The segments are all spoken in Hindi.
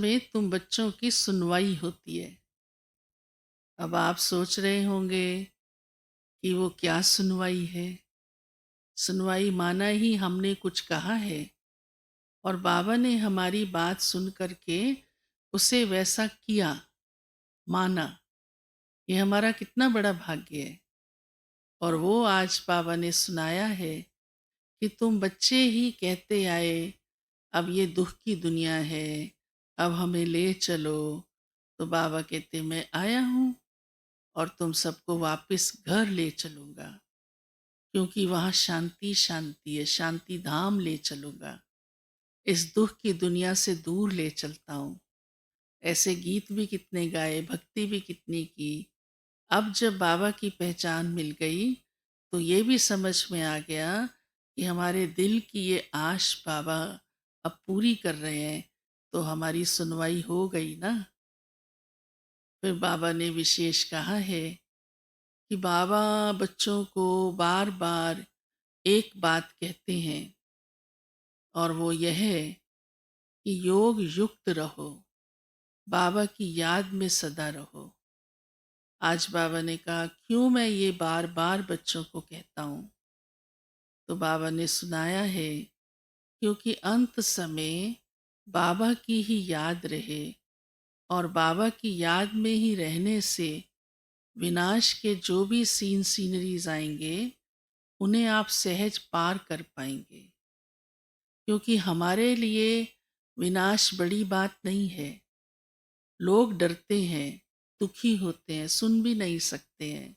में तुम बच्चों की सुनवाई होती है। अब आप सोच रहे होंगे कि वो क्या सुनवाई है? सुनवाई माना ही हमने कुछ कहा है और बाबा ने हमारी बात सुन कर के उसे वैसा किया, माना। ये हमारा कितना बड़ा भाग्य है। और वो आज बाबा ने सुनाया है कि तुम बच्चे ही कहते आए, अब ये दुख की दुनिया है, अब हमें ले चलो। तो बाबा कहते मैं आया हूँ और तुम सबको वापस घर ले चलूंगा, क्योंकि वहां शांति शांति है, शांति धाम ले चलूंगा। इस दुख की दुनिया से दूर ले चलता हूँ। ऐसे गीत भी कितने गाए, भक्ति भी कितनी की। अब जब बाबा की पहचान मिल गई तो ये भी समझ में आ गया कि हमारे दिल की ये आश बाबा अब पूरी कर रहे हैं, तो हमारी सुनवाई हो गई ना। फिर बाबा ने विशेष कहा है कि बाबा बच्चों को बार बार एक बात कहते हैं, और वो यह है कि योग युक्त रहो, बाबा की याद में सदा रहो। आज बाबा ने कहा क्यों मैं ये बार बार बच्चों को कहता हूँ। तो बाबा ने सुनाया है क्योंकि अंत समय बाबा की ही याद रहे, और बाबा की याद में ही रहने से विनाश के जो भी सीनरीज आएंगे उन्हें आप सहज पार कर पाएंगे। क्योंकि हमारे लिए विनाश बड़ी बात नहीं है। लोग डरते हैं, दुखी होते हैं, सुन भी नहीं सकते हैं।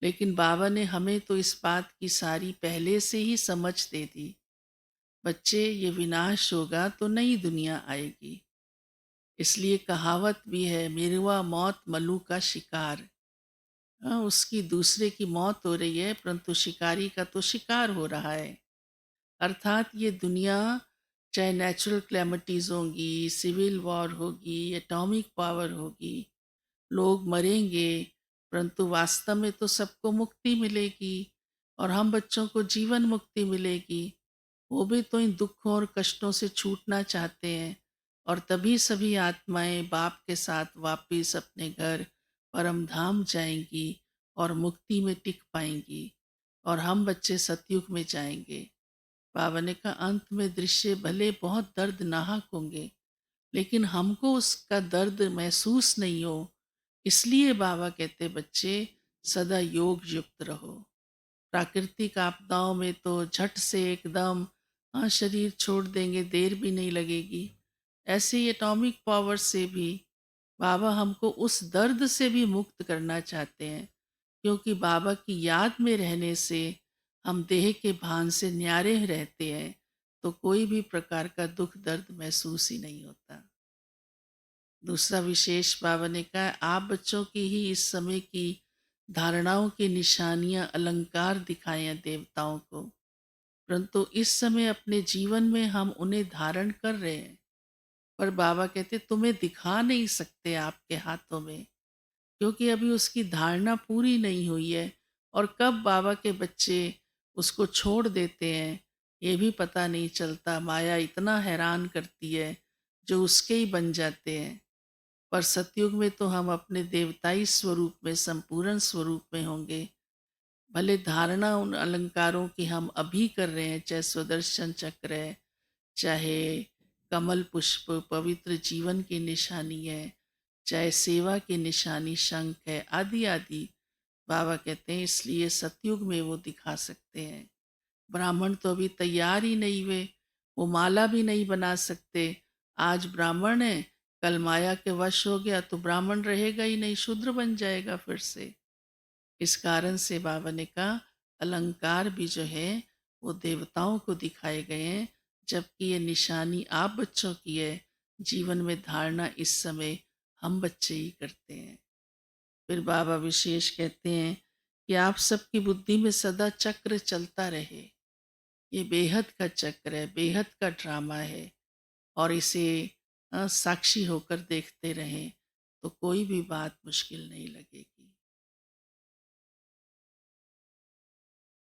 लेकिन बाबा ने हमें तो इस बात की सारी पहले से ही समझ दे दी। बच्चे, ये विनाश होगा तो नई दुनिया आएगी। इसलिए कहावत भी है, मेरुआ मौत मल्लू का शिकार। हाँ, उसकी दूसरे की मौत हो रही है परंतु शिकारी का तो शिकार हो रहा है। अर्थात ये दुनिया, चाहे नेचुरल क्लैमिटीज होंगी, सिविल वॉर होगी, एटॉमिक पावर होगी, लोग मरेंगे, परंतु वास्तव में तो सबको मुक्ति मिलेगी और हम बच्चों को जीवन मुक्ति मिलेगी। वो भी तो इन दुखों और कष्टों से छूटना चाहते हैं, और तभी सभी आत्माएं बाप के साथ वापिस अपने घर परम धाम जाएंगी और मुक्ति में टिक पाएंगी, और हम बच्चे सतयुग में जाएंगे। बाबा ने कहा अंत में दृश्य भले बहुत दर्दनाक होंगे, लेकिन हमको उसका दर्द महसूस नहीं हो। इसलिए बाबा कहते बच्चे सदा योग युक्त रहो। प्राकृतिक आपदाओं में तो झट से एकदम, हाँ, शरीर छोड़ देंगे, देर भी नहीं लगेगी। ऐसे ही एटॉमिक पावर से भी बाबा हमको उस दर्द से भी मुक्त करना चाहते हैं, क्योंकि बाबा की याद में रहने से हम देह के भान से न्यारे रहते हैं, तो कोई भी प्रकार का दुख दर्द महसूस ही नहीं होता। दूसरा विशेष बाबा ने कहा आप बच्चों की ही इस समय की धारणाओं की निशानियां अलंकार दिखाए हैं देवताओं को, परंतु इस समय अपने जीवन में हम उन्हें धारण कर रहे हैं। पर बाबा कहते तुम्हें दिखा नहीं सकते आपके हाथों में, क्योंकि अभी उसकी धारणा पूरी नहीं हुई है। और कब बाबा के बच्चे उसको छोड़ देते हैं ये भी पता नहीं चलता। माया इतना हैरान करती है, जो उसके ही बन जाते हैं। पर सतयुग में तो हम अपने देवताई स्वरूप में, संपूर्ण स्वरूप में होंगे। भले धारणा उन अलंकारों की हम अभी कर रहे हैं, चाहे सुदर्शन चक्र है, चाहे कमल पुष्प पवित्र जीवन की निशानी है, चाहे सेवा की निशानी शंख है, आदि आदि। बाबा कहते हैं इसलिए सतयुग में वो दिखा सकते हैं। ब्राह्मण तो अभी तैयार ही नहीं हुए, वो माला भी नहीं बना सकते। आज ब्राह्मण है, कल माया के वश हो गया तो ब्राह्मण रहेगा ही नहीं, शूद्र बन जाएगा फिर से। इस कारण से बाबा ने कहा अलंकार भी जो है वो देवताओं को दिखाए गए हैं, जबकि ये निशानी आप बच्चों की है। जीवन में धारणा इस समय हम बच्चे ही करते हैं। फिर बाबा विशेष कहते हैं कि आप सबकी बुद्धि में सदा चक्र चलता रहे। ये बेहद का चक्र है, बेहद का ड्रामा है, और इसे साक्षी होकर देखते रहें तो कोई भी बात मुश्किल नहीं लगेगी।